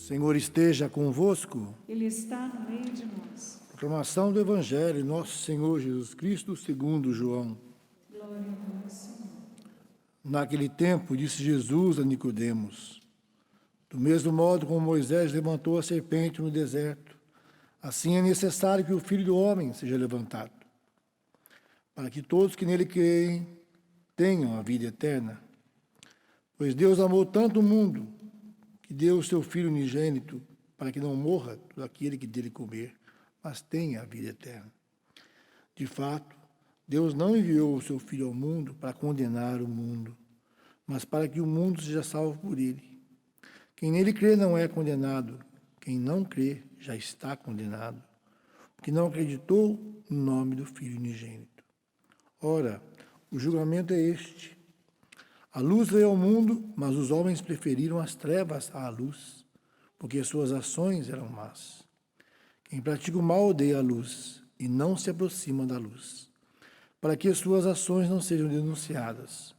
Senhor esteja convosco. Ele está no meio de nós. Proclamação do Evangelho de Nosso Senhor Jesus Cristo, segundo João. Glória a vós, Senhor. Naquele tempo, disse Jesus a Nicodemos: do mesmo modo como Moisés levantou a serpente no deserto, assim é necessário que o Filho do Homem seja levantado, para que todos que nele creem tenham a vida eterna. Pois Deus amou tanto o mundo, que deu o seu Filho unigênito, para que não morra todo aquele que dele comer, mas tenha a vida eterna. De fato, Deus não enviou o seu Filho ao mundo para condenar o mundo, mas para que o mundo seja salvo por ele. Quem nele crê não é condenado, quem não crê já está condenado, porque não acreditou no nome do Filho unigênito. Ora, o julgamento é este: a luz veio ao mundo, mas os homens preferiram as trevas à luz, porque suas ações eram más. Quem pratica o mal odeia a luz e não se aproxima da luz, para que as suas ações não sejam denunciadas.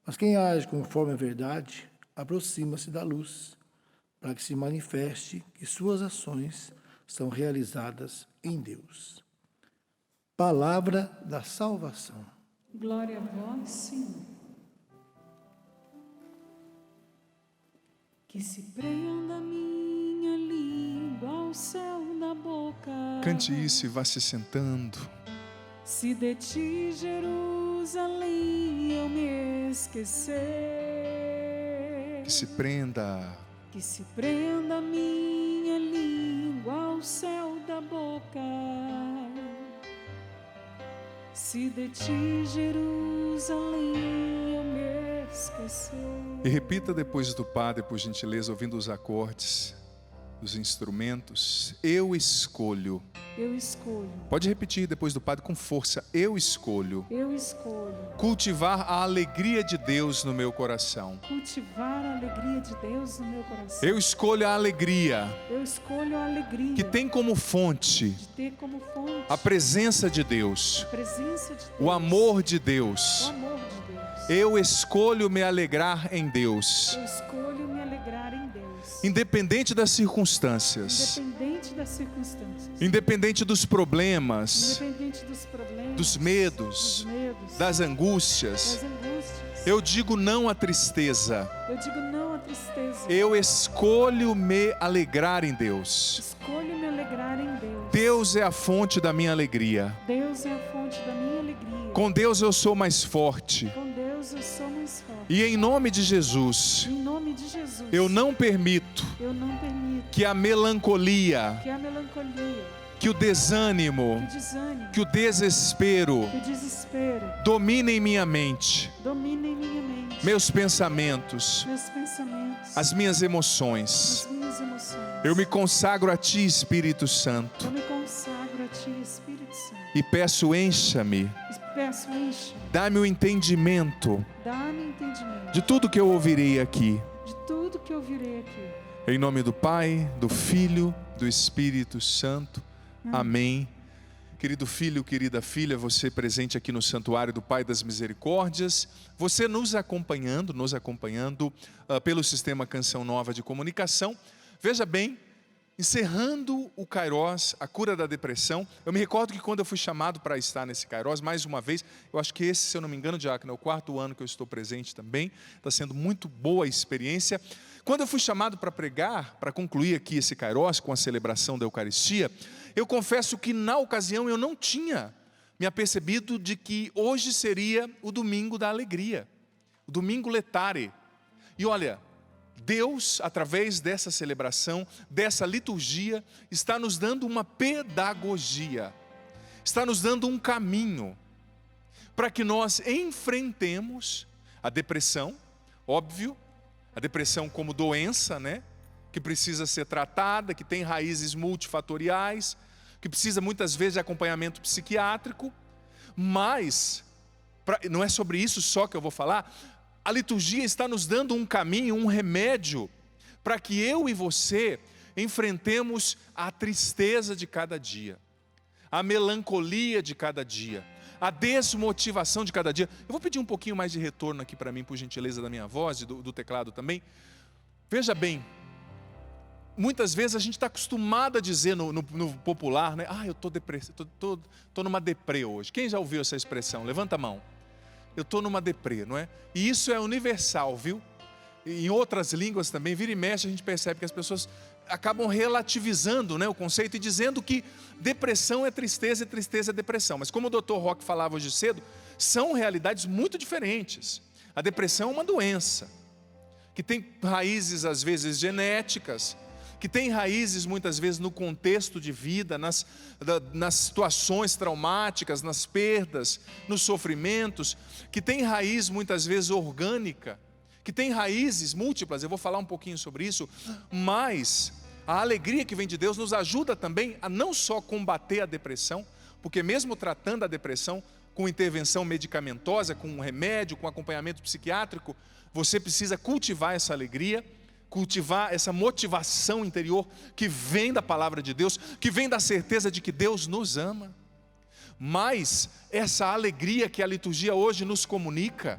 Mas quem age conforme a verdade, aproxima-se da luz, para que se manifeste que suas ações são realizadas em Deus. Palavra da salvação. Glória a vós, Senhor. Que se prenda a minha língua ao céu da boca. Cante isso e vá se sentando. Se de ti, Jerusalém, eu me esquecer. Que se prenda. Que se prenda a minha língua ao céu da boca. Se de ti, Jerusalém, eu me esquecer. E repita depois do Padre, por gentileza, ouvindo os acordes dos instrumentos. Eu escolho. Eu escolho. Pode repetir depois do Padre com força. Eu escolho. Eu escolho. Cultivar a alegria de Deus no meu coração. Cultivar a alegria de Deus no meu coração. Eu escolho a alegria Eu escolho a alegria que tem como fonte de ter como fonte a presença de Deus, a presença de Deus, o amor de o Deus. amor de Deus. Eu escolho me alegrar em Deus, Eu escolho me alegrar em Deus, independente das circunstâncias, independente das circunstâncias, independente dos problemas, independente dos problemas, dos medos, das das angústias. angústias. Eu digo não à tristeza. Eu digo não à tristeza. Eu escolho me alegrar em Deus. Escolho me alegrar em Deus. Deus é a fonte da minha alegria. Deus é a fonte da minha alegria. Com Deus eu sou mais forte. Com Deus eu sou mais forte. E em nome de Jesus, Em nome de Jesus, eu não permito eu não permito que a melancolia, que a melancolia, que o desânimo, que o desânimo, que o desespero que o desespero dominem minha mente, dominem minha mente, meus pensamentos, meus pensamentos, as minhas emoções. as minhas emoções. Eu me consagro a Ti, Espírito Santo, Eu me consagro a Ti, Espírito Santo, e peço, encha-me, e peço, enche-me, dá-me o entendimento dá-me entendimento de tudo que eu ouvirei aqui. de tudo que eu virei aqui. Em nome do Pai, do Filho, do Espírito Santo. Amém. Querido filho, querida filha, você presente aqui no Santuário do Pai das Misericórdias, você nos acompanhando pelo Sistema Canção Nova de Comunicação. Veja bem, encerrando o Kairos, a cura da depressão. Eu me recordo que quando eu fui chamado para estar nesse Kairos, mais uma vez, eu acho que esse, se eu não me engano, Diácono, é o 4º ano que eu estou presente também. Está sendo muito boa a experiência. Quando eu fui chamado para pregar, para concluir aqui esse Kairos com a celebração da Eucaristia, eu confesso que na ocasião eu não tinha me apercebido de que hoje seria o domingo da alegria, o domingo letare. E olha, Deus, através dessa celebração, dessa liturgia, está nos dando uma pedagogia, está nos dando um caminho para que nós enfrentemos a depressão, óbvio, a depressão como doença, né? Que precisa ser tratada, que tem raízes multifatoriais, que precisa muitas vezes de acompanhamento psiquiátrico, mas não é sobre isso só que eu vou falar. A liturgia está nos dando um caminho, um remédio, para que eu e você enfrentemos a tristeza de cada dia, a melancolia de cada dia, a desmotivação de cada dia. Eu vou pedir um pouquinho mais de retorno aqui para mim, por gentileza, da minha voz e do teclado também. Veja bem, muitas vezes a gente está acostumado a dizer no popular, né? Eu estou numa deprê hoje. Quem já ouviu essa expressão? Levanta a mão. Eu estou numa deprê, não é? E isso é universal, viu? Em outras línguas também, vira e mexe, a gente percebe que as pessoas acabam relativizando, né, o conceito e dizendo que depressão é tristeza e tristeza é depressão. Mas como o Dr. Roque falava hoje cedo, são realidades muito diferentes. A depressão é uma doença que tem raízes às vezes genéticas, que tem raízes muitas vezes no contexto de vida, nas situações traumáticas, nas perdas, nos sofrimentos, que tem raiz muitas vezes orgânica, que tem raízes múltiplas. Eu vou falar um pouquinho sobre isso, mas a alegria que vem de Deus nos ajuda também a não só combater a depressão, porque mesmo tratando a depressão com intervenção medicamentosa, com um remédio, com acompanhamento psiquiátrico, você precisa cultivar essa alegria, cultivar essa motivação interior que vem da palavra de Deus, que vem da certeza de que Deus nos ama. Mas essa alegria que a liturgia hoje nos comunica,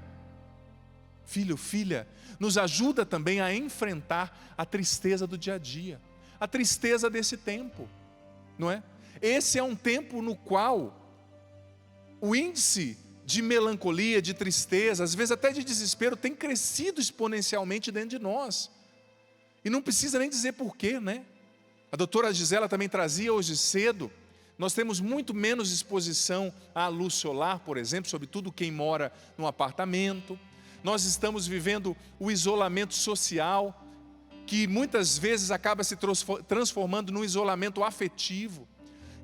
filho, filha, nos ajuda também a enfrentar a tristeza do dia a dia, a tristeza desse tempo, não é? Esse é um tempo no qual o índice de melancolia, de tristeza, às vezes até de desespero, tem crescido exponencialmente dentro de nós. E não precisa nem dizer porquê, né? A doutora Gisela também trazia hoje cedo, nós temos muito menos exposição à luz solar, por exemplo, sobretudo quem mora num apartamento. Nós estamos vivendo o isolamento social, que muitas vezes acaba se transformando num isolamento afetivo.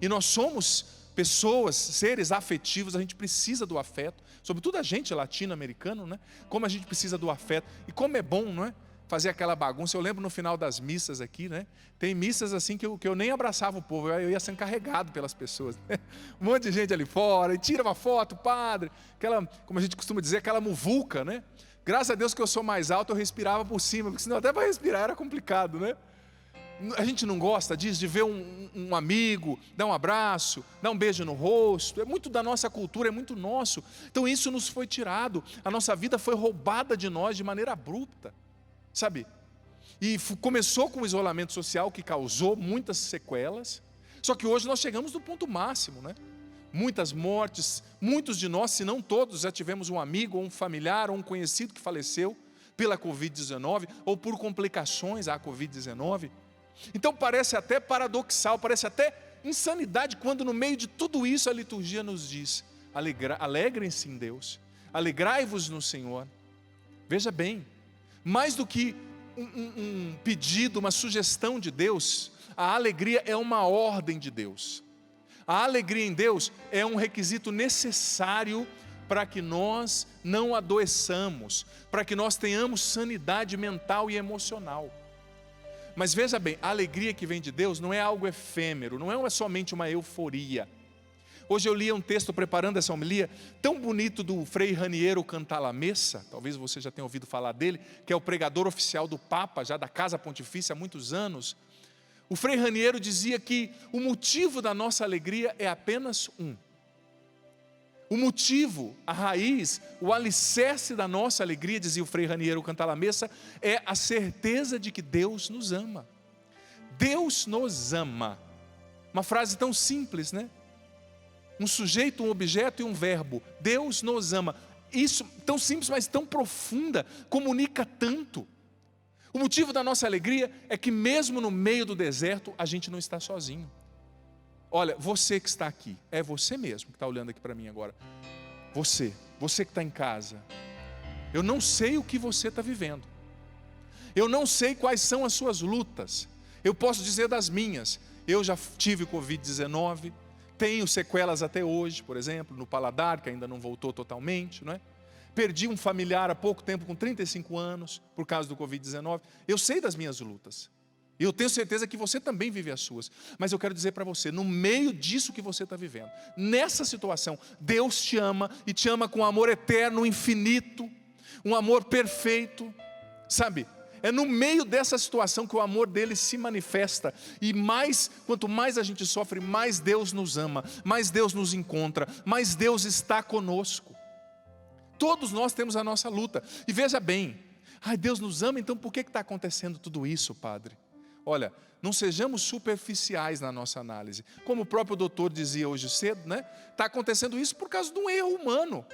E nós somos pessoas, seres afetivos, a gente precisa do afeto, sobretudo a gente latino-americano, né? Como a gente precisa do afeto, e como é bom, não é? Fazer aquela bagunça. Eu lembro no final das missas aqui, né? Tem missas assim que eu nem abraçava o povo, eu ia sendo carregado pelas pessoas, né? Um monte de gente ali fora, e tira uma foto, padre, aquela, como a gente costuma dizer, aquela muvuca, né? Graças a Deus que eu sou mais alto, eu respirava por cima, porque senão até para respirar era complicado, né? A gente não gosta disso, de ver um amigo, dar um abraço, dar um beijo no rosto. É muito da nossa cultura, é muito nosso. Então isso nos foi tirado, a nossa vida foi roubada de nós de maneira abrupta, sabe? E começou com o isolamento social, que causou muitas sequelas. Só que hoje nós chegamos no ponto máximo, né? Muitas mortes, muitos de nós, se não todos, já tivemos um amigo, ou um familiar, ou um conhecido que faleceu pela Covid-19, ou por complicações à Covid-19. Então parece até paradoxal, parece até insanidade, quando no meio de tudo isso a liturgia nos diz: alegrem-se em Deus, alegrai-vos no Senhor. Veja bem, mais do que um pedido, uma sugestão de Deus, a alegria é uma ordem de Deus. A alegria em Deus é um requisito necessário para que nós não adoeçamos, para que nós tenhamos sanidade mental e emocional. Mas veja bem, a alegria que vem de Deus não é algo efêmero, não é somente uma euforia. Hoje eu li um texto preparando essa homilia, tão bonito, do Frei Raniero Cantalamessa, talvez você já tenha ouvido falar dele, que é o pregador oficial do Papa, já da Casa Pontifícia há muitos anos. O Frei Raniero dizia que o motivo da nossa alegria é apenas um. O motivo, a raiz, o alicerce da nossa alegria, dizia o Frei Raniero Cantalamessa, é a certeza de que Deus nos ama. Deus nos ama. Uma frase tão simples, né? Um sujeito, um objeto e um verbo. Deus nos ama. Isso, tão simples, mas tão profunda, comunica tanto. O motivo da nossa alegria é que mesmo no meio do deserto, a gente não está sozinho. Olha, você que está aqui, é você mesmo que está olhando aqui para mim agora. Você que está em casa. Eu não sei o que você está vivendo. Eu não sei quais são as suas lutas. Eu posso dizer das minhas. Eu já tive Covid-19, tenho sequelas até hoje, por exemplo, no paladar, que ainda não voltou totalmente, não é? Perdi um familiar há pouco tempo, com 35 anos, por causa do Covid-19. Eu sei das minhas lutas. E eu tenho certeza que você também vive as suas. Mas eu quero dizer para você, no meio disso que você está vivendo, nessa situação, Deus te ama, e te ama com amor eterno, infinito, um amor perfeito, sabe? É no meio dessa situação que o amor dele se manifesta. E quanto mais a gente sofre, mais Deus nos ama, mais Deus nos encontra, mais Deus está conosco. Todos nós temos a nossa luta. E veja bem, Deus nos ama, então por que está acontecendo tudo isso, Padre? Olha, não sejamos superficiais na nossa análise. Como o próprio doutor dizia hoje cedo, né? Está acontecendo isso por causa de um erro humano.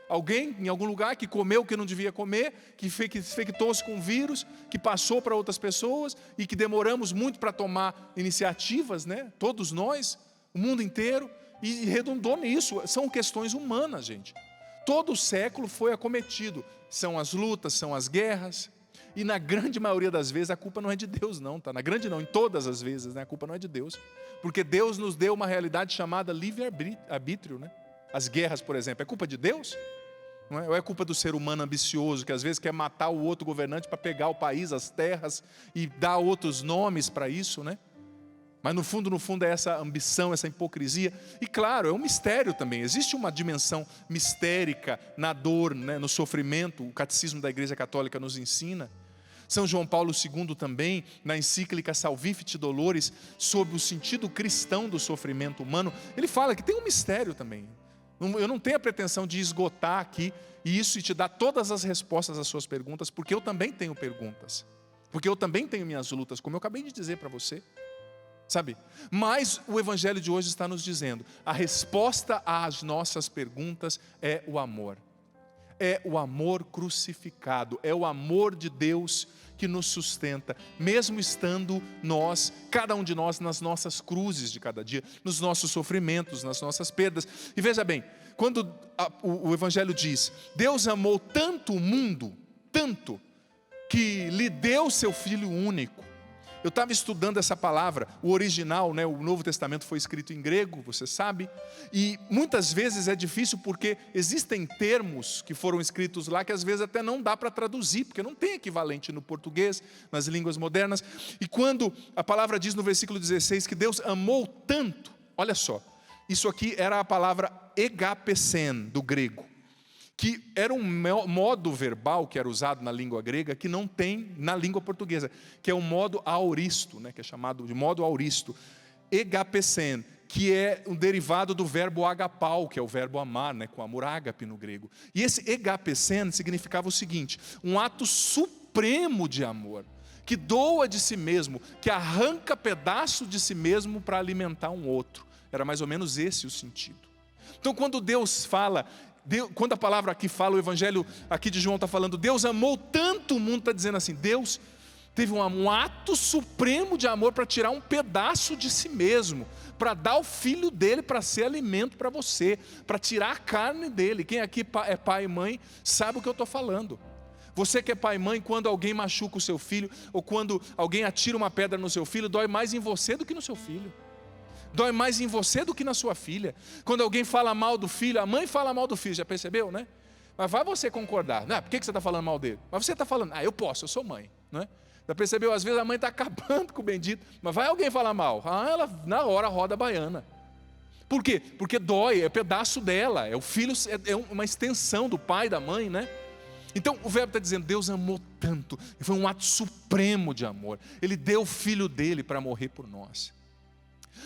Alguém em algum lugar que comeu o que não devia comer, que infectou-se com vírus, que passou para outras pessoas e que demoramos muito para tomar iniciativas, né? Todos nós, o mundo inteiro, e redundou nisso. São questões humanas, gente. Todo o século foi acometido. São as lutas, são as guerras. E na grande maioria das vezes a culpa não é de Deus, não, tá? Na grande não, em todas as vezes, né? A culpa não é de Deus. Porque Deus nos deu uma realidade chamada livre-arbítrio, né? As guerras, por exemplo, é culpa de Deus? Não é? Ou é culpa do ser humano ambicioso, que às vezes quer matar o outro governante para pegar o país, as terras, e dar outros nomes para isso, né? Mas no fundo é essa ambição, essa hipocrisia. E claro, é um mistério também. Existe uma dimensão mistérica na dor, né, no sofrimento. O Catecismo da Igreja Católica nos ensina. São João Paulo II também, na encíclica Salvifici Doloris, sobre o sentido cristão do sofrimento humano, ele fala que tem um mistério também. Eu não tenho a pretensão de esgotar aqui isso e te dar todas as respostas às suas perguntas, porque eu também tenho perguntas. Porque eu também tenho minhas lutas, como eu acabei de dizer para você. Sabe? Mas o Evangelho de hoje está nos dizendo, a resposta às nossas perguntas é o amor. É o amor crucificado, é o amor de Deus que nos sustenta, mesmo estando nós, cada um de nós, nas nossas cruzes de cada dia, nos nossos sofrimentos, nas nossas perdas. E veja bem, quando o Evangelho diz, Deus amou tanto o mundo, tanto, que lhe deu seu Filho único. Eu estava estudando essa palavra, o original, né, o Novo Testamento foi escrito em grego, você sabe, e muitas vezes é difícil porque existem termos que foram escritos lá que às vezes até não dá para traduzir, porque não tem equivalente no português, nas línguas modernas. E quando a palavra diz no versículo 16 que Deus amou tanto, olha só, isso aqui era a palavra egapesen do grego, que era um modo verbal que era usado na língua grega, que não tem na língua portuguesa, que é o modo aoristo, né, que é chamado de modo aoristo, egapesen, que é um derivado do verbo agapau, que é o verbo amar, né, com amor ágape no grego. E esse egapesen significava o seguinte, um ato supremo de amor, que doa de si mesmo, que arranca pedaço de si mesmo para alimentar um outro. Era mais ou menos esse o sentido. Então quando Deus fala, quando a palavra aqui fala, o Evangelho aqui de João está falando, Deus amou tanto o mundo, está dizendo assim, Deus teve um ato supremo de amor para tirar um pedaço de si mesmo, para dar o Filho dele para ser alimento para você, para tirar a carne dele. Quem aqui é pai e mãe sabe o que eu estou falando. Você que é pai e mãe, quando alguém machuca o seu filho, ou quando alguém atira uma pedra no seu filho, dói mais em você do que no seu filho. Dói mais em você do que na sua filha. Quando alguém fala mal do filho, a mãe fala mal do filho, já percebeu, né? Mas vai você concordar, por que você está falando mal dele? Mas você está falando, eu posso, eu sou mãe, não é? Já percebeu, às vezes a mãe está acabando com o bendito, mas vai alguém falar mal, ela na hora roda a baiana. Por quê? Porque dói, é pedaço dela, é o filho, é uma extensão do pai, da mãe, né? Então o verbo está dizendo, Deus amou tanto, foi um ato supremo de amor, Ele deu o Filho dele para morrer por nós.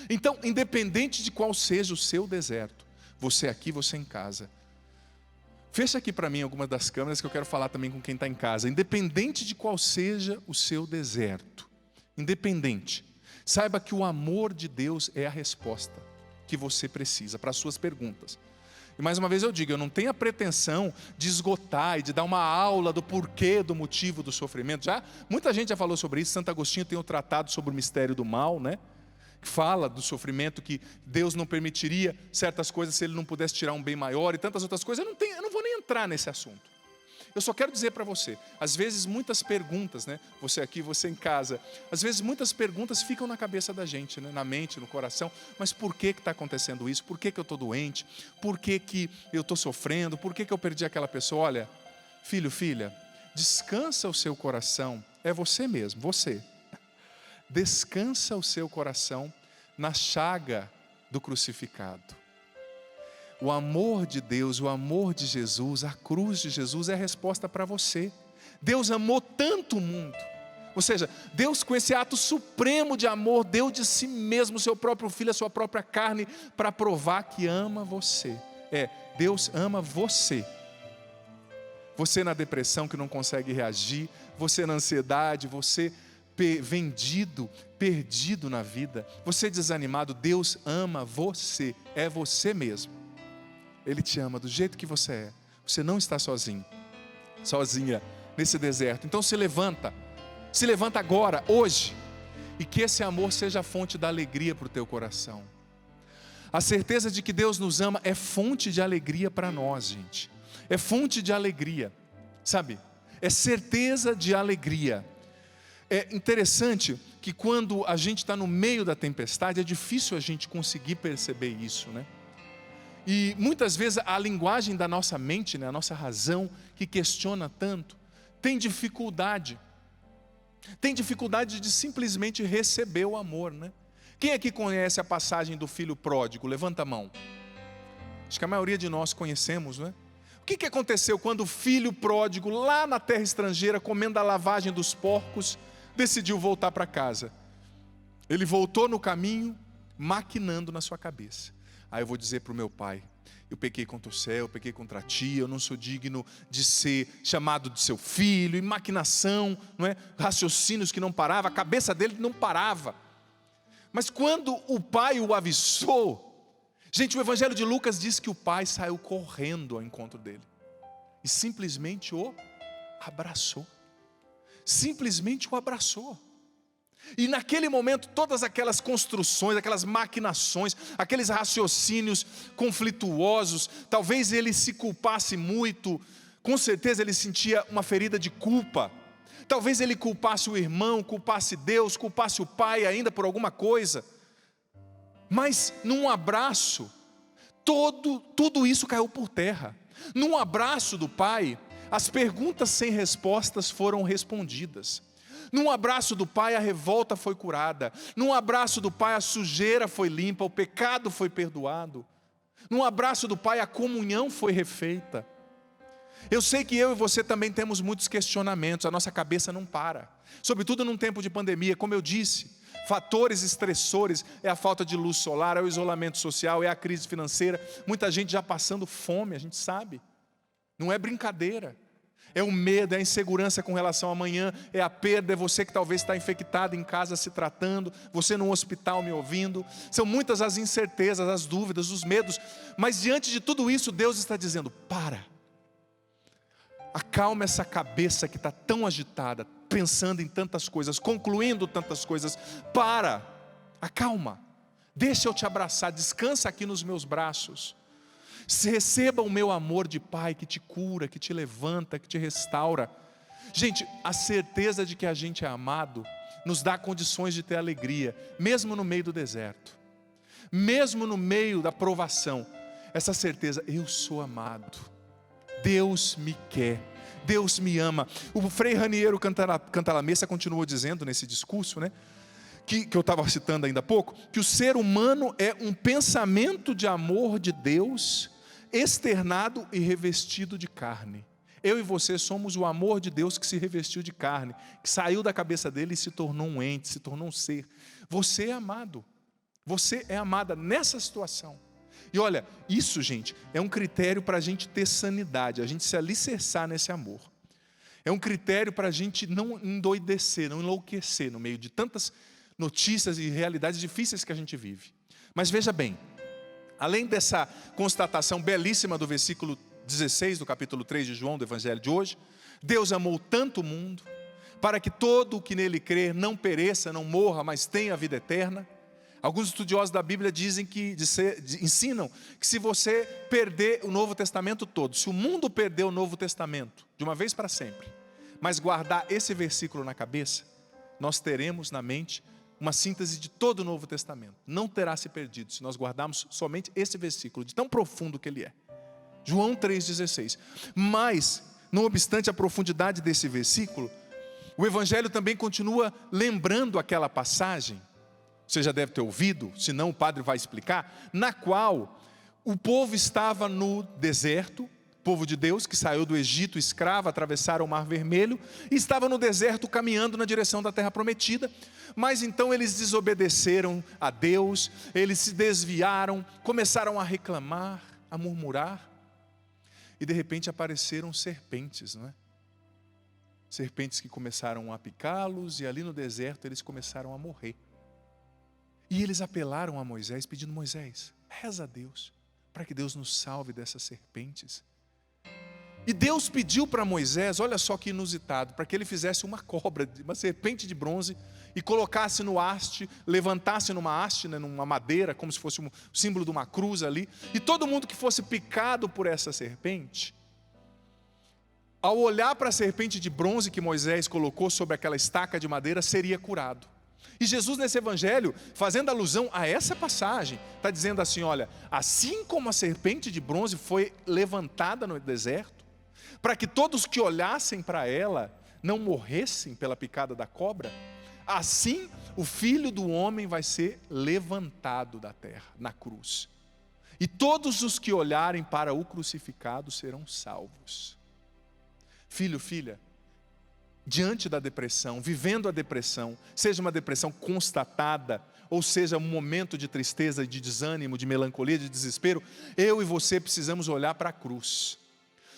Então, independente de qual seja o seu deserto, você aqui, você em casa, fecha aqui para mim algumas das câmeras que eu quero falar também com quem está em casa. Independente de qual seja o seu deserto, independente, saiba que o amor de Deus é a resposta que você precisa para as suas perguntas. E mais uma vez eu digo, eu não tenho a pretensão de esgotar e de dar uma aula do porquê, do motivo do sofrimento. Muita gente já falou sobre isso, Santo Agostinho tem um tratado sobre o mistério do mal, né? Fala do sofrimento, que Deus não permitiria certas coisas se Ele não pudesse tirar um bem maior e tantas outras coisas. Eu não vou nem entrar nesse assunto. Eu só quero dizer para você, às vezes muitas perguntas, né? Você aqui, você em casa, às vezes muitas perguntas ficam na cabeça da gente, né? Na mente, no coração. Mas por que está acontecendo isso? Por que eu estou doente? Por que eu estou sofrendo? Por que eu perdi aquela pessoa? Olha, filho, filha, descansa o seu coração, é você mesmo, você. Descansa o seu coração na chaga do crucificado. O amor de Deus, o amor de Jesus, a cruz de Jesus é a resposta para você. Deus amou tanto o mundo. Ou seja, Deus com esse ato supremo de amor, deu de si mesmo o seu próprio filho, a sua própria carne, para provar que ama você. Deus ama você. Você na depressão que não consegue reagir, você na ansiedade, você vendido, perdido na vida, você desanimado, Deus ama você, é você mesmo. Ele te ama do jeito que você é. Você não está sozinho, sozinha nesse deserto. Então se levanta agora, hoje, e que esse amor seja a fonte da alegria para o teu coração. A certeza de que Deus nos ama é fonte de alegria para nós, gente. É fonte de alegria, sabe? É certeza de alegria. É interessante que quando a gente está no meio da tempestade, é difícil a gente conseguir perceber isso, né? E muitas vezes a linguagem da nossa mente, né, a nossa razão, que questiona tanto, tem dificuldade de simplesmente receber o amor, né? Quem aqui conhece a passagem do filho pródigo? Levanta a mão. Acho que a maioria de nós conhecemos, né? O que aconteceu quando o filho pródigo, lá na terra estrangeira, comendo a lavagem dos porcos, decidiu voltar para casa? Ele voltou no caminho, maquinando na sua cabeça: aí eu vou dizer para o meu pai, eu pequei contra o céu, eu pequei contra ti, eu não sou digno de ser chamado de seu filho. E maquinação, não é? Raciocínios que não paravam, a cabeça dele não parava. Mas quando o pai o avisou, gente, o Evangelho de Lucas diz que o pai saiu correndo ao encontro dele e simplesmente o abraçou. Simplesmente o abraçou. E naquele momento, todas aquelas construções, aquelas maquinações, aqueles raciocínios conflituosos, talvez ele se culpasse muito, com certeza ele sentia uma ferida de culpa. Talvez ele culpasse o irmão, culpasse Deus, culpasse o pai ainda por alguma coisa. Mas num abraço, tudo isso caiu por terra. Num abraço do pai, as perguntas sem respostas foram respondidas. Num abraço do pai, a revolta foi curada. Num abraço do pai, a sujeira foi limpa, o pecado foi perdoado. Num abraço do pai, a comunhão foi refeita. Eu sei que eu e você também temos muitos questionamentos, a nossa cabeça não para. Sobretudo num tempo de pandemia, como eu disse, fatores estressores, é a falta de luz solar, é o isolamento social, é a crise financeira. Muita gente já passando fome, a gente sabe. Não é brincadeira. É o medo, é a insegurança com relação ao amanhã, é a perda, é você que talvez está infectado em casa se tratando, você num hospital me ouvindo. São muitas as incertezas, as dúvidas, os medos. Mas diante de tudo isso, Deus está dizendo: para. Acalma essa cabeça que está tão agitada, pensando em tantas coisas, concluindo tantas coisas. Para, acalma, deixa eu te abraçar, descansa aqui nos meus braços. Receba o meu amor de pai que te cura, que te levanta, que te restaura. Gente, a certeza de que a gente é amado nos dá condições de ter alegria, mesmo no meio do deserto, mesmo no meio da provação. Essa certeza: eu sou amado, Deus me quer, Deus me ama. O Frei Raniero Cantalamessa continuou dizendo nesse discurso, né, que eu estava citando ainda há pouco, que o ser humano é um pensamento de amor de Deus, externado e revestido de carne. Eu e você somos o amor de Deus que se revestiu de carne, que saiu da cabeça dele e se tornou um ente, se tornou um ser. Você é amado, você é amada nessa situação. E olha, isso, gente, é um critério para a gente ter sanidade, a gente se alicerçar nesse amor. É um critério para a gente não endoidecer, não enlouquecer no meio de tantas notícias e realidades difíceis que a gente vive. Mas veja bem, além dessa constatação belíssima do versículo 16 do capítulo 3 de João, do Evangelho de hoje: Deus amou tanto o mundo, para que todo o que nele crer não pereça, não morra, mas tenha a vida eterna. Alguns estudiosos da Bíblia ensinam que se você perder o Novo Testamento todo, se o mundo perder o Novo Testamento de uma vez para sempre, mas guardar esse versículo na cabeça, nós teremos na mente uma síntese de todo o Novo Testamento. Não terá se perdido se nós guardarmos somente esse versículo, de tão profundo que ele é. João 3,16. Mas, não obstante a profundidade desse versículo, o Evangelho também continua lembrando aquela passagem, você já deve ter ouvido, senão o padre vai explicar, na qual o povo estava no deserto, povo de Deus que saiu do Egito escravo, atravessaram o Mar Vermelho, e estava no deserto caminhando na direção da terra prometida. Mas então eles desobedeceram a Deus, eles se desviaram, começaram a reclamar, a murmurar, e de repente apareceram serpentes, não é? serpentes que começaram a picá-los, e ali no deserto eles começaram a morrer. E eles apelaram a Moisés, pedindo: Moisés, reza a Deus, para que Deus nos salve dessas serpentes. E Deus pediu para Moisés, olha só que inusitado, para que ele fizesse uma cobra, uma serpente de bronze, e colocasse no haste, levantasse numa haste, né, numa madeira, como se fosse um símbolo de uma cruz ali, e todo mundo que fosse picado por essa serpente, ao olhar para a serpente de bronze que Moisés colocou sobre aquela estaca de madeira, seria curado. E Jesus, nesse evangelho, fazendo alusão a essa passagem, está dizendo assim: olha, assim como a serpente de bronze foi levantada no deserto, para que todos que olhassem para ela não morressem pela picada da cobra, assim o Filho do Homem vai ser levantado da terra, na cruz. E todos os que olharem para o crucificado serão salvos. Filho, filha, diante da depressão, vivendo a depressão, seja uma depressão constatada, ou seja um momento de tristeza, de desânimo, de melancolia, de desespero, eu e você precisamos olhar para a cruz.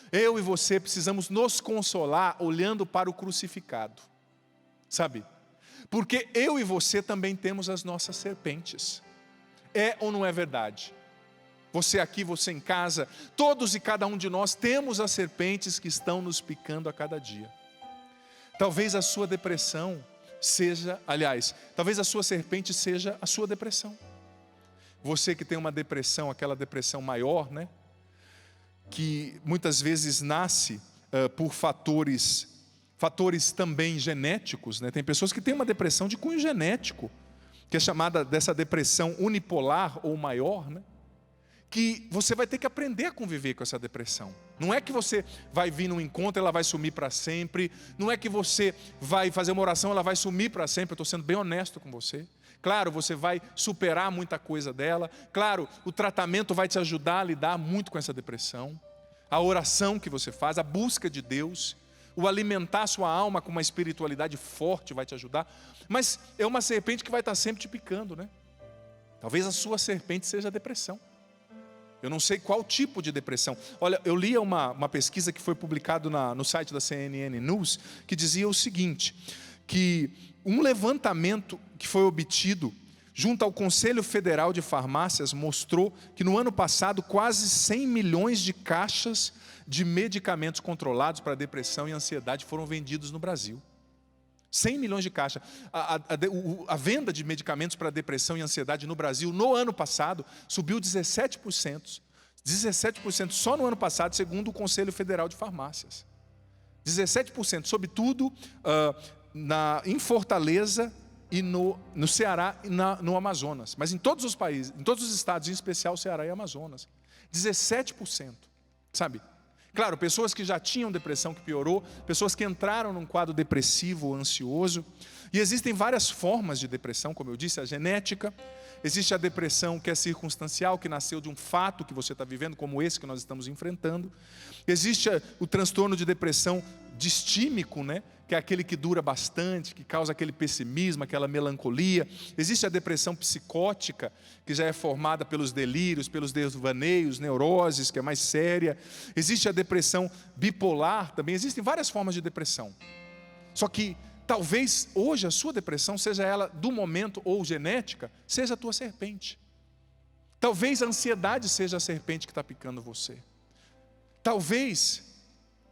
Eu e você precisamos nos consolar olhando para o crucificado, sabe? Porque eu e você também temos as nossas serpentes. É ou não é verdade? Você aqui, você em casa, todos e cada um de nós temos as serpentes que estão nos picando a cada dia. Talvez a sua depressão seja, talvez a sua serpente seja a sua depressão. Você que tem uma depressão, aquela depressão maior, né? Que muitas vezes nasce por fatores também genéticos, né? Tem pessoas que têm uma depressão de cunho genético, que é chamada dessa depressão unipolar ou maior, né? Que você vai ter que aprender a conviver com essa depressão. Não é que você vai vir num encontro e ela vai sumir para sempre. Não é que você vai fazer uma oração e ela vai sumir para sempre. Eu estou sendo bem honesto com você. Claro, você vai superar muita coisa dela. Claro, o tratamento vai te ajudar a lidar muito com essa depressão. A oração que você faz, a busca de Deus, o alimentar a sua alma com uma espiritualidade forte vai te ajudar. Mas é uma serpente que vai estar sempre te picando, né? Talvez a sua serpente seja a depressão. Eu não sei qual tipo de depressão. Olha, eu li uma pesquisa que foi publicada no site da CNN News, que dizia o seguinte, que um levantamento que foi obtido junto ao Conselho Federal de Farmácias mostrou que no ano passado quase 100 milhões de caixas de medicamentos controlados para depressão e ansiedade foram vendidos no Brasil. 100 milhões de caixas. A venda de medicamentos para depressão e ansiedade no Brasil, no ano passado, subiu 17%. 17% só no ano passado, segundo o Conselho Federal de Farmácias. 17%, sobretudo em Fortaleza e no Ceará e no Amazonas. Mas em todos os países, em todos os estados, em especial Ceará e Amazonas. 17%, sabe? Claro, pessoas que já tinham depressão que piorou, pessoas que entraram num quadro depressivo ou ansioso. E existem várias formas de depressão, como eu disse, a genética. Existe a depressão que é circunstancial, que nasceu de um fato que você está vivendo, como esse que nós estamos enfrentando. Existe o transtorno de depressão distímico, né? Que é aquele que dura bastante, que causa aquele pessimismo, aquela melancolia. Existe a depressão psicótica, que já é formada pelos delírios, pelos devaneios, neuroses, que é mais séria. Existe a depressão bipolar também. Existem várias formas de depressão. Só que talvez hoje a sua depressão, seja ela do momento ou genética, seja a tua serpente. Talvez a ansiedade seja a serpente que está picando você. Talvez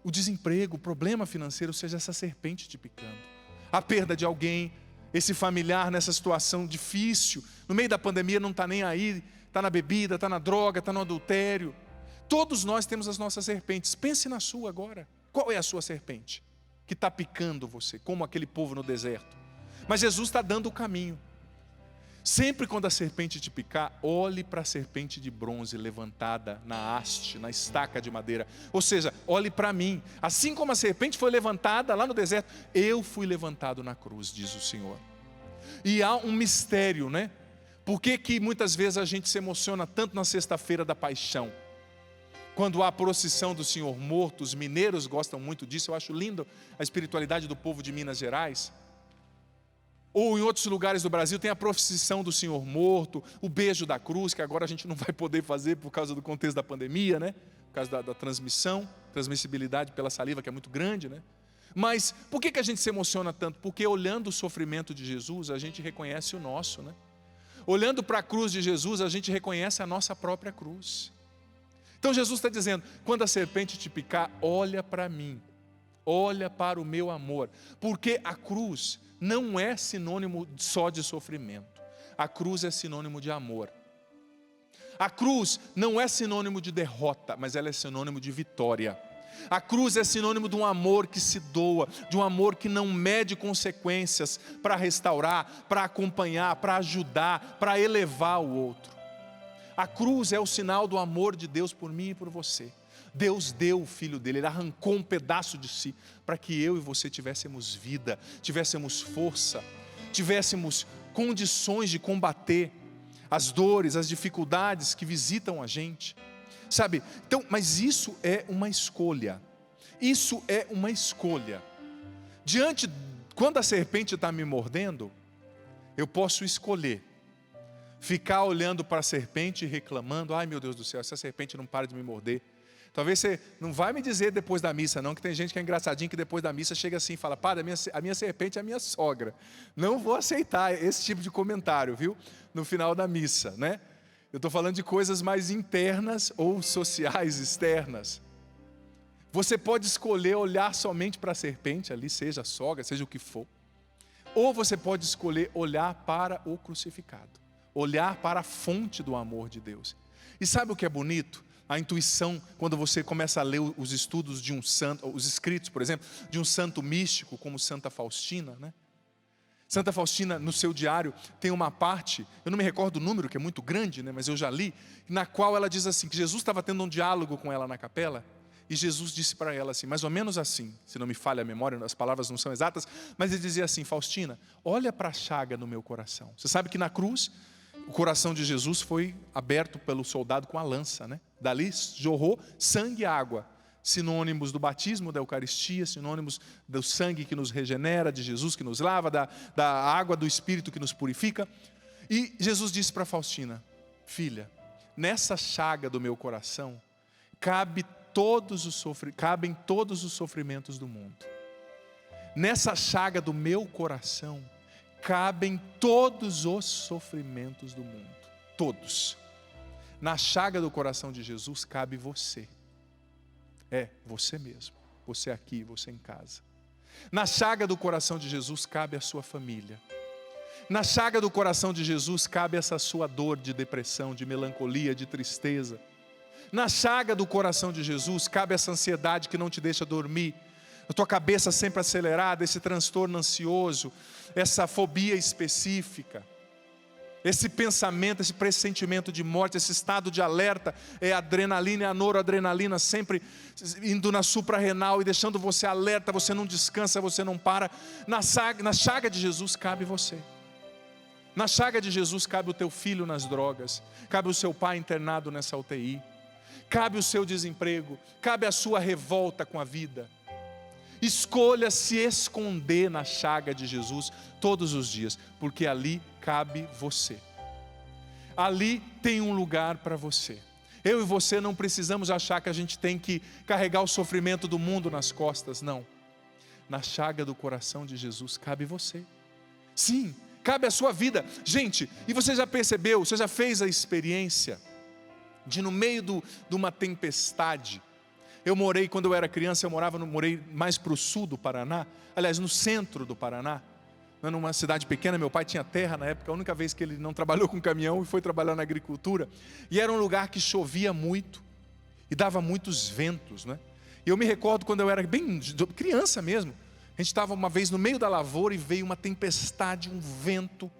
o desemprego, o problema financeiro seja essa serpente te picando. A perda de alguém, esse familiar nessa situação difícil, no meio da pandemia não está nem aí, está na bebida, está na droga, está no adultério. Todos nós temos as nossas serpentes. Pense na sua agora. Qual é a sua serpente que está picando você, como aquele povo no deserto? Mas Jesus está dando o caminho. Sempre quando a serpente te picar, olhe para a serpente de bronze levantada na haste, na estaca de madeira. Ou seja, olhe para mim. Assim como a serpente foi levantada lá no deserto, eu fui levantado na cruz, diz o Senhor. E há um mistério, né? Por que muitas vezes a gente se emociona tanto na sexta-feira da paixão? Quando há a procissão do Senhor morto, os mineiros gostam muito disso. Eu acho lindo a espiritualidade do povo de Minas Gerais. Ou em outros lugares do Brasil tem a procissão do Senhor morto, o beijo da cruz, que agora a gente não vai poder fazer por causa do contexto da pandemia, né? Por causa da transmissibilidade pela saliva, que é muito grande, né? Mas por que a gente se emociona tanto? Porque olhando o sofrimento de Jesus, a gente reconhece o nosso, né? Olhando para a cruz de Jesus, a gente reconhece a nossa própria cruz. Então Jesus está dizendo, quando a serpente te picar, olha para mim, olha para o meu amor, porque a cruz não é sinônimo só de sofrimento, a cruz é sinônimo de amor. A cruz não é sinônimo de derrota, mas ela é sinônimo de vitória. A cruz é sinônimo de um amor que se doa, de um amor que não mede consequências para restaurar, para acompanhar, para ajudar, para elevar o outro. A cruz é o sinal do amor de Deus por mim e por você. Deus deu o Filho dele, Ele arrancou um pedaço de si, para que eu e você tivéssemos vida, tivéssemos força, tivéssemos condições de combater as dores, as dificuldades que visitam a gente. Sabe, então, mas isso é uma escolha. Isso é uma escolha. Quando a serpente está me mordendo, eu posso escolher ficar olhando para a serpente e reclamando, ai meu Deus do céu, essa serpente não para de me morder. Talvez você não vai me dizer depois da missa não, que tem gente que é engraçadinho, que depois da missa chega assim e fala, padre, a minha serpente é a minha sogra. Não vou aceitar esse tipo de comentário, viu? No final da missa, né? Eu estou falando de coisas mais internas ou sociais, externas. Você pode escolher olhar somente para a serpente ali, seja a sogra, seja o que for. Ou você pode escolher olhar para o crucificado. Olhar para a fonte do amor de Deus. E sabe o que é bonito? A intuição, quando você começa a ler os estudos de um santo, os escritos, por exemplo, de um santo místico como Santa Faustina, né? Santa Faustina, no seu diário, tem uma parte, eu não me recordo o número, que é muito grande, né, mas eu já li, na qual ela diz assim, que Jesus estava tendo um diálogo com ela na capela, e Jesus disse para ela assim, mais ou menos assim, se não me falha a memória, as palavras não são exatas, mas ele dizia assim, Faustina, olha para a chaga no meu coração. Você sabe que na cruz, o coração de Jesus foi aberto pelo soldado com a lança, né? Dali jorrou sangue e água. Sinônimos do batismo, da Eucaristia, sinônimos do sangue que nos regenera, de Jesus que nos lava, da água do Espírito que nos purifica. E Jesus disse para Faustina, filha, nessa chaga do meu coração, cabem todos os sofrimentos do mundo. Nessa chaga do meu coração, cabem todos os sofrimentos do mundo. Todos. Na chaga do coração de Jesus cabe você. É, você mesmo, você aqui, você em casa. Na chaga do coração de Jesus cabe a sua família. Na chaga do coração de Jesus cabe essa sua dor de depressão, de melancolia, de tristeza. Na chaga do coração de Jesus cabe essa ansiedade que não te deixa dormir, a tua cabeça sempre acelerada, esse transtorno ansioso, essa fobia específica. Esse pensamento, esse pressentimento de morte, esse estado de alerta, é a adrenalina e a noradrenalina sempre indo na suprarrenal e deixando você alerta, você não descansa, você não para. Na chaga de Jesus cabe você. Na chaga de Jesus cabe o teu filho nas drogas, cabe o seu pai internado nessa UTI, cabe o seu desemprego, cabe a sua revolta com a vida. Escolha se esconder na chaga de Jesus todos os dias, porque ali cabe você. Ali tem um lugar para você. Eu e você não precisamos achar que a gente tem que carregar o sofrimento do mundo nas costas, não. Na chaga do coração de Jesus cabe você. Sim, cabe a sua vida. Gente, e você já percebeu, você já fez a experiência de no meio de uma tempestade. Eu morei, quando eu era criança, morei mais para o sul do Paraná, aliás, no centro do Paraná, numa cidade pequena. Meu pai tinha terra na época, a única vez que ele não trabalhou com caminhão e foi trabalhar na agricultura, e era um lugar que chovia muito, e dava muitos ventos, né? E eu me recordo quando eu era bem criança mesmo, a gente estava uma vez no meio da lavoura e veio uma tempestade, um vento,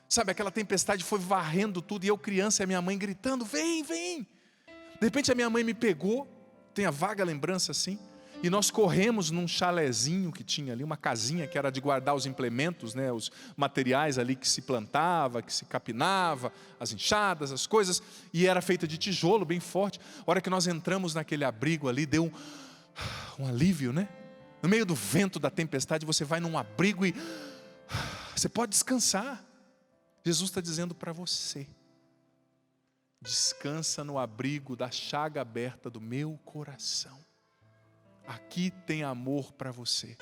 sabe, aquela tempestade foi varrendo tudo, e eu criança e a minha mãe gritando, vem, vem, de repente a minha mãe me pegou, tem a vaga lembrança assim, e nós corremos num chalezinho que tinha ali, uma casinha que era de guardar os implementos, né, os materiais ali que se plantava, que se capinava, as enxadas, as coisas, e era feita de tijolo bem forte. A hora que nós entramos naquele abrigo ali, deu um alívio, né? No meio do vento da tempestade, você vai num abrigo e você pode descansar. Jesus está dizendo para você, descansa no abrigo da chaga aberta do meu coração. aqui tem amor para você.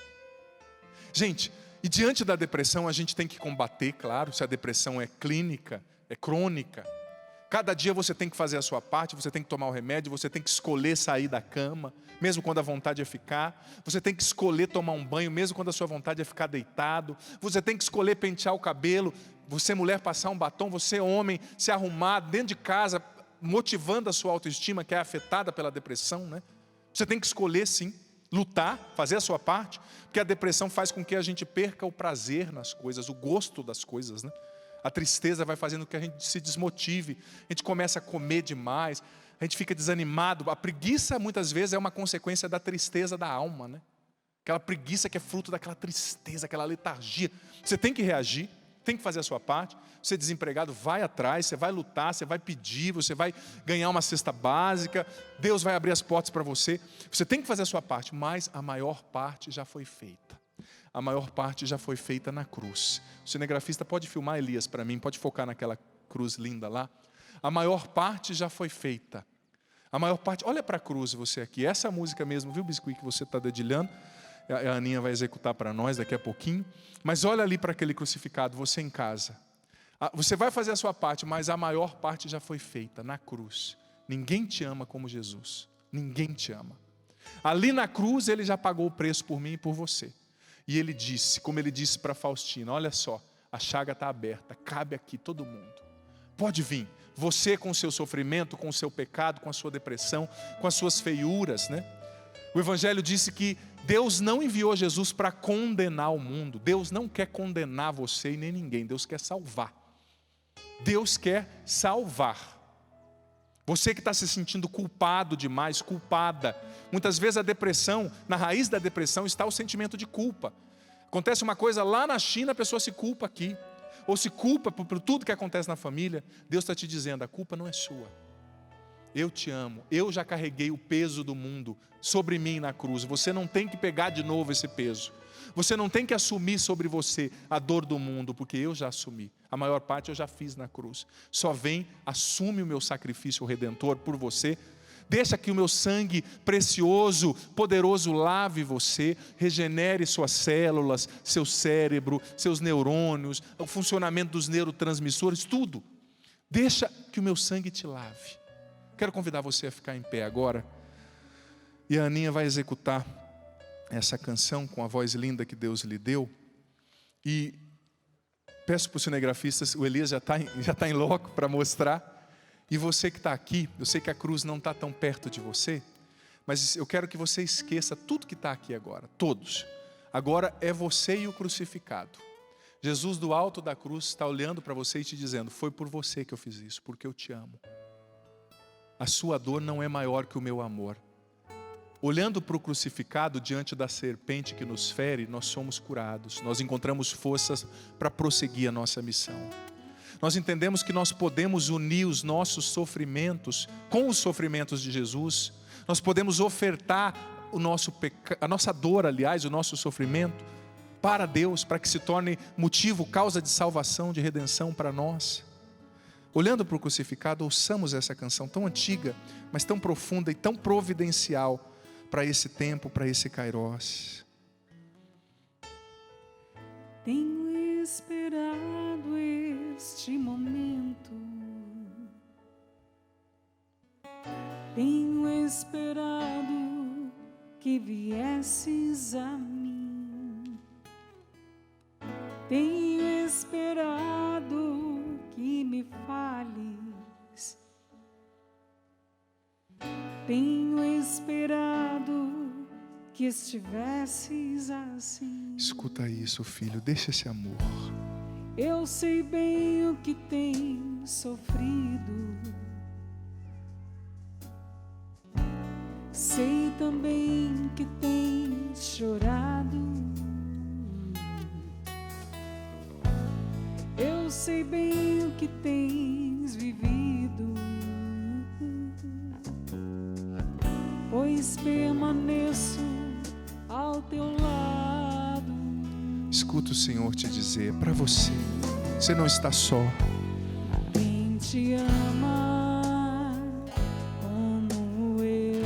Gente, e diante da depressão a gente tem que combater, claro, se a depressão é clínica, é crônica. Cada dia você tem que fazer a sua parte, você tem que tomar o remédio, você tem que escolher sair da cama, mesmo quando a vontade é ficar. Você tem que escolher tomar um banho, mesmo quando a sua vontade é ficar deitado. Você tem que escolher pentear o cabelo, você mulher passar um batom, você homem se arrumar dentro de casa, motivando a sua autoestima que é afetada pela depressão, né? Você tem que escolher sim, lutar, fazer a sua parte, porque a depressão faz com que a gente perca o prazer nas coisas, o gosto das coisas, né? A tristeza vai fazendo com que a gente se desmotive, a gente começa a comer demais, a gente fica desanimado. A preguiça muitas vezes é uma consequência da tristeza da alma, né? Aquela preguiça que é fruto daquela tristeza, aquela letargia. Você tem que reagir, tem que fazer a sua parte. Você desempregado, vai atrás, você vai lutar, você vai pedir, você vai ganhar uma cesta básica, Deus vai abrir as portas para você. Você tem que fazer a sua parte, mas a maior parte já foi feita. A maior parte já foi feita na cruz. O cinegrafista pode filmar, Elias, para mim, pode focar naquela cruz linda lá. A maior parte já foi feita. A maior parte, olha para a cruz você aqui, essa música mesmo, viu, Biscuit, que você está dedilhando, a Aninha vai executar para nós daqui a pouquinho, mas olha ali para aquele crucificado, você em casa. Você vai fazer a sua parte, mas a maior parte já foi feita na cruz. Ninguém te ama como Jesus, ninguém te ama. Ali na cruz ele já pagou o preço por mim e por você. E ele disse, como ele disse para Faustina, olha só, a chaga está aberta, cabe aqui todo mundo. Pode vir, você com o seu sofrimento, com o seu pecado, com a sua depressão, com as suas feiuras, né? O Evangelho disse que Deus não enviou Jesus para condenar o mundo. Deus não quer condenar você e nem ninguém, Deus quer salvar. Deus quer salvar. Você que está se sentindo culpado demais, culpada. Muitas vezes a depressão, na raiz da depressão está o sentimento de culpa. Acontece uma coisa lá na China, a pessoa se culpa aqui. Ou se culpa por tudo que acontece na família. Deus está te dizendo, a culpa não é sua. Eu te amo, eu já carreguei o peso do mundo sobre mim na cruz. Você não tem que pegar de novo esse peso. Você não tem que assumir sobre você a dor do mundo, porque eu já assumi. A maior parte eu já fiz na cruz. Só vem, assume o meu sacrifício redentor por você. Deixa que o meu sangue precioso, poderoso lave você, regenere suas células, seu cérebro, seus neurônios, o funcionamento dos neurotransmissores, tudo. Deixa que o meu sangue te lave. Quero convidar você a ficar em pé agora. E a Aninha vai executar essa canção com a voz linda que Deus lhe deu. E peço para os cinegrafistas, o Elias já está em loco para mostrar. E você que está aqui, eu sei que a cruz não está tão perto de você, mas eu quero que você esqueça tudo que está aqui agora, todos. Agora é você e o crucificado. Jesus do alto da cruz está olhando para você e te dizendo, foi por você que eu fiz isso, porque eu te amo. A sua dor não é maior que o meu amor. Olhando para o crucificado diante da serpente que nos fere, nós somos curados. Nós encontramos forças para prosseguir a nossa missão. Nós entendemos que nós podemos unir os nossos sofrimentos com os sofrimentos de Jesus. Nós podemos ofertar a nossa dor, aliás, o nosso sofrimento, para Deus, para que se torne motivo, causa de salvação, de redenção para nós. Olhando para o crucificado, ouçamos essa canção tão antiga, mas tão profunda e tão providencial para esse tempo, para esse Kairós. Tenho esperado este momento, tenho esperado que viesses a mim, tenho esperado que me fales, tenho esperado que estivesses assim. Escuta isso, filho, deixa esse amor. Eu sei bem o que tens sofrido, sei também que tens chorado. Eu sei bem o que tens vivido, pois permaneço ao teu lado. Escuta o Senhor te dizer, para você, você não está só. Quem te ama como eu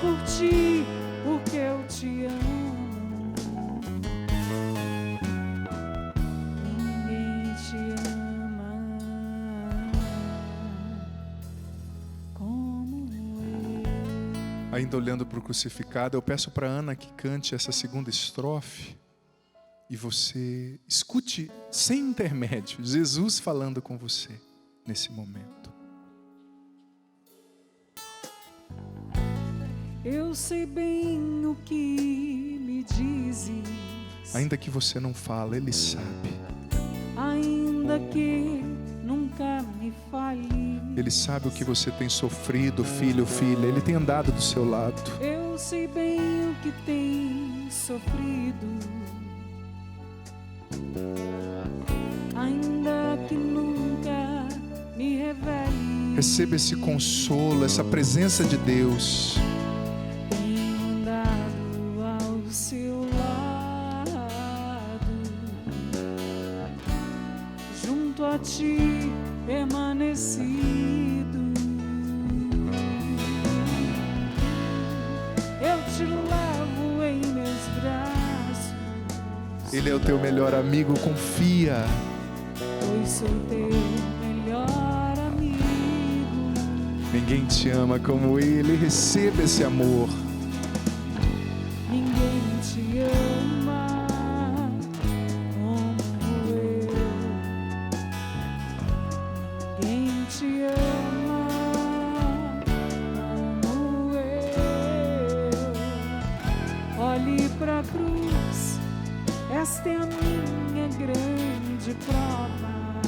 por ti, porque eu te amo. Ninguém te ama como eu. Ainda olhando para o crucificado, eu peço para Ana que cante essa segunda estrofe. E você escute sem intermédio, Jesus falando com você nesse momento. Eu sei bem o que me dizes, Ainda que você não fale, Ele sabe. ainda que nunca me fale. Ele sabe o que você tem sofrido, filho, filha. Ele tem andado do seu lado. Eu sei bem o que tem sofrido, ainda que nunca me revele. Receba esse consolo, essa presença de Deus. Tenho andado ao seu lado, junto a ti permanecido. Eu te levo em meus braços, Ele é o teu melhor amigo, confia. pois sou teu melhor amigo. Ninguém te ama como Ele. Receba esse amor. Ninguém te ama como eu. Ninguém te ama como eu. Olhe pra cruz, esta é a minha grande prova.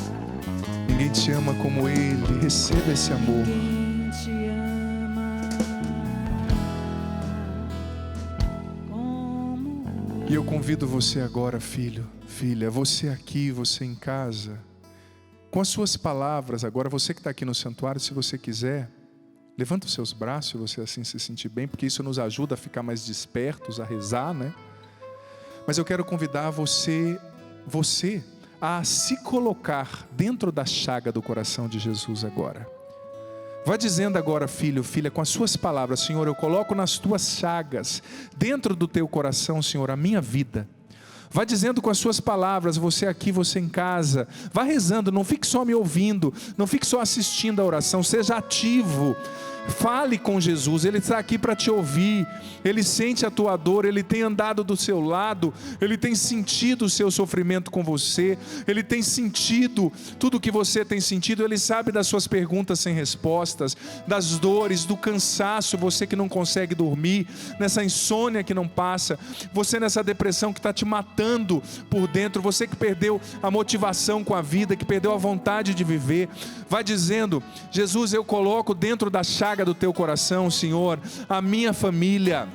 Ninguém te ama como Ele. Receba esse amor. Ninguém te ama como eu. E eu convido você agora, filho, filha, você aqui, você em casa, com as suas palavras agora, você que está aqui no santuário, se você quiser, levanta os seus braços, se você assim se sentir bem, porque isso nos ajuda a ficar mais despertos, a rezar, né? Mas eu quero convidar você a se colocar dentro da chaga do coração de Jesus agora. Vai dizendo agora, filho, filha, com as suas palavras: Senhor, eu coloco nas tuas chagas, dentro do teu coração, Senhor, a minha vida. Vai dizendo com as suas palavras, você aqui, você em casa. Vai rezando, não fique só me ouvindo, não fique só assistindo a oração, seja ativo. Fale com Jesus, Ele está aqui para te ouvir. Ele sente a tua dor, Ele tem andado do seu lado, Ele tem sentido o seu sofrimento com você, Ele tem sentido tudo o que você tem sentido. Ele sabe das suas perguntas sem respostas, das dores, do cansaço, você que não consegue dormir, nessa insônia que não passa, você nessa depressão que está te matando por dentro, você que perdeu a motivação com a vida, que perdeu a vontade de viver. Vai dizendo: Jesus, eu coloco dentro da chaga do teu coração, Senhor, a minha família,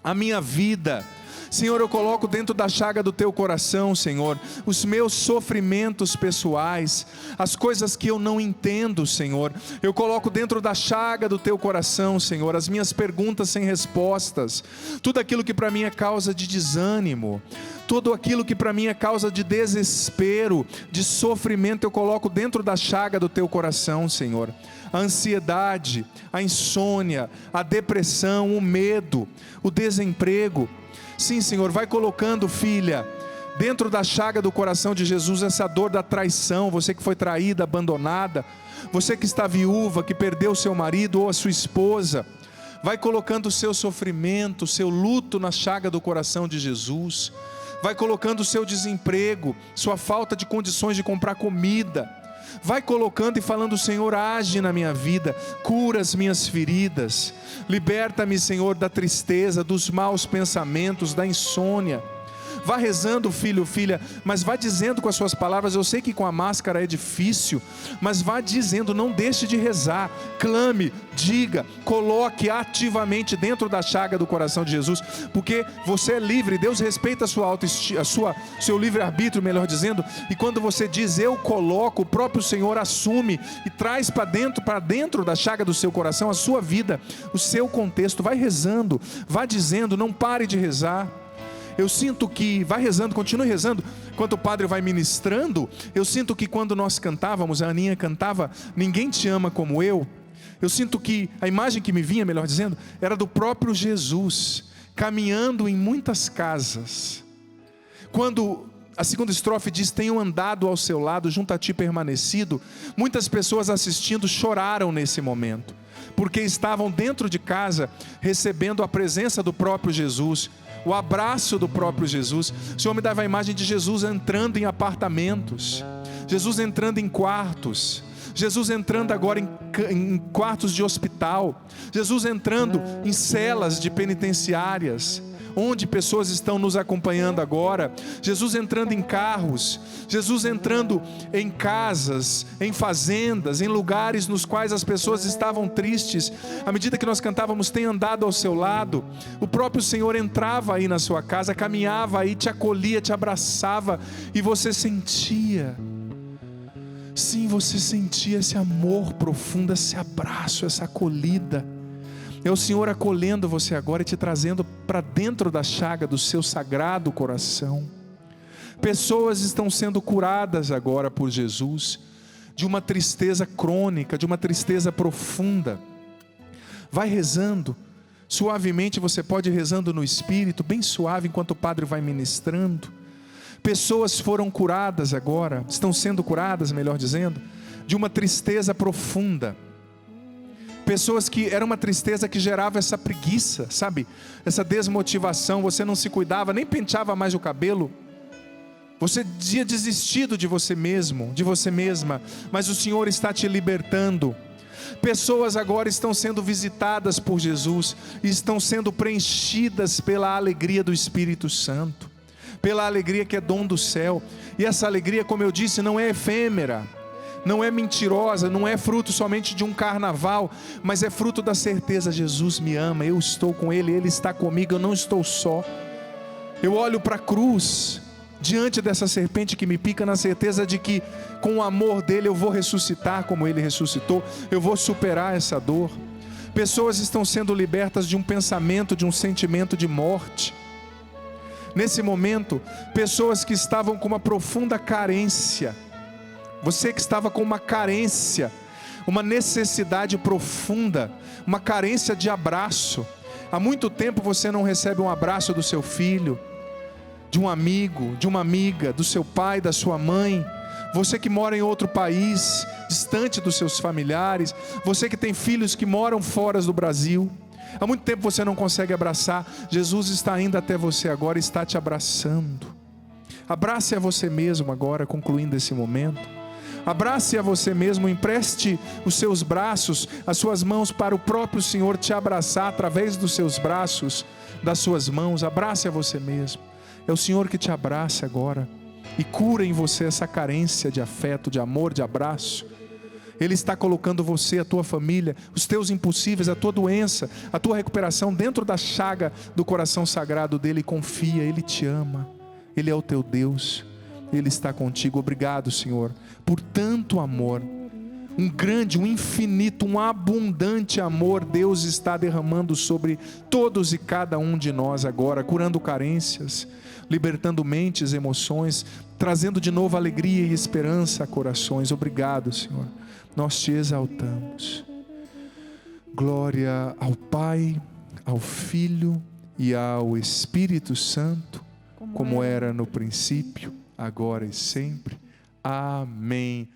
a minha vida. Senhor, eu coloco dentro da chaga do teu coração, Senhor, os meus sofrimentos pessoais, as coisas que eu não entendo, Senhor. Eu coloco dentro da chaga do teu coração, Senhor, as minhas perguntas sem respostas, tudo aquilo que para mim é causa de desânimo, tudo aquilo que para mim é causa de desespero, de sofrimento, eu coloco dentro da chaga do teu coração, Senhor. A ansiedade, a insônia, a depressão, o medo, o desemprego. Sim, Senhor, vai colocando, filha, dentro da chaga do coração de Jesus, essa dor da traição. Você que foi traída, abandonada, você que está viúva, que perdeu seu marido ou a sua esposa, vai colocando o seu sofrimento, o seu luto na chaga do coração de Jesus. Vai colocando o seu desemprego, sua falta de condições de comprar comida. Vai colocando e falando: Senhor, age na minha vida, cura as minhas feridas, liberta-me, Senhor, da tristeza, dos maus pensamentos, da insônia. Vá rezando, filho, filha, mas vá dizendo com as suas palavras. Eu sei que com a máscara é difícil, mas vá dizendo, não deixe de rezar, clame, diga, coloque ativamente dentro da chaga do coração de Jesus, porque você é livre. Deus respeita a sua autoestima, seu livre-arbítrio, melhor dizendo, e quando você diz eu coloco, o próprio Senhor assume e traz para dentro da chaga do seu coração a sua vida, o seu contexto. Vai rezando, vá dizendo, não pare de rezar. Eu sinto que, vai rezando, continue rezando, enquanto o padre vai ministrando. Eu sinto que quando nós cantávamos, a Aninha cantava, ninguém te ama como eu. Eu sinto que a imagem que me vinha, melhor dizendo, era do próprio Jesus, caminhando em muitas casas. Quando a segunda estrofe diz: tenho andado ao seu lado, junto a ti permanecido, muitas pessoas assistindo choraram nesse momento, porque estavam dentro de casa, recebendo a presença do próprio Jesus, o abraço do próprio Jesus. O Senhor me dava a imagem de Jesus entrando em apartamentos, Jesus entrando em quartos, Jesus entrando agora em quartos de hospital, Jesus entrando em celas de penitenciárias, onde pessoas estão nos acompanhando agora, Jesus entrando em carros, Jesus entrando em casas, em fazendas, em lugares nos quais as pessoas estavam tristes. À medida que nós cantávamos "Tem andado ao seu lado", o próprio Senhor entrava aí na sua casa, caminhava aí, te acolhia, te abraçava, e você sentia, sim, você sentia esse amor profundo, esse abraço, essa acolhida. É o Senhor acolhendo você agora e te trazendo para dentro da chaga do seu sagrado coração. Pessoas estão sendo curadas agora por Jesus, de uma tristeza crônica, de uma tristeza profunda. Vai rezando, suavemente você pode ir rezando no Espírito, bem suave, enquanto o Padre vai ministrando. Pessoas foram curadas agora, estão sendo curadas, melhor dizendo, de uma tristeza profunda. Pessoas que era uma tristeza que gerava essa preguiça, sabe? Essa desmotivação, você não se cuidava, nem penteava mais o cabelo. Você tinha desistido de você mesmo, de você mesma, mas o Senhor está te libertando. Pessoas agora estão sendo visitadas por Jesus e estão sendo preenchidas pela alegria do Espírito Santo, pela alegria que é dom do céu. E essa alegria, como eu disse, não é efêmera, não é mentirosa, não é fruto somente de um carnaval, mas é fruto da certeza: Jesus me ama, eu estou com Ele, Ele está comigo, eu não estou só. Eu olho para a cruz, diante dessa serpente que me pica, na certeza de que com o amor dele eu vou ressuscitar como Ele ressuscitou, eu vou superar essa dor. Pessoas estão sendo libertas de um pensamento, de um sentimento de morte. Nesse momento, pessoas que estavam com uma profunda carência, você que estava com uma carência, uma necessidade profunda, uma carência de abraço. Há muito tempo você não recebe um abraço do seu filho, de um amigo, de uma amiga, do seu pai, da sua mãe. Você que mora em outro país, distante dos seus familiares. Você que tem filhos que moram fora do Brasil. Há muito tempo você não consegue abraçar. Jesus está indo até você agora e está te abraçando. Abrace a você mesmo agora, concluindo esse momento. Abrace a você mesmo, empreste os seus braços, as suas mãos para o próprio Senhor te abraçar através dos seus braços, das suas mãos. Abrace a você mesmo. É o Senhor que te abraça agora e cura em você essa carência de afeto, de amor, de abraço. Ele está colocando você, a tua família, os teus impossíveis, a tua doença, a tua recuperação dentro da chaga do coração sagrado dele. Confia, Ele te ama, Ele é o teu Deus, Ele está contigo. Obrigado, Senhor, por tanto amor, um grande, um infinito, um abundante amor Deus está derramando sobre todos e cada um de nós agora, curando carências, libertando mentes, emoções, trazendo de novo alegria e esperança a corações. Obrigado, Senhor, nós te exaltamos. Glória ao Pai, ao Filho e ao Espírito Santo, como era no princípio, agora e sempre. Amém.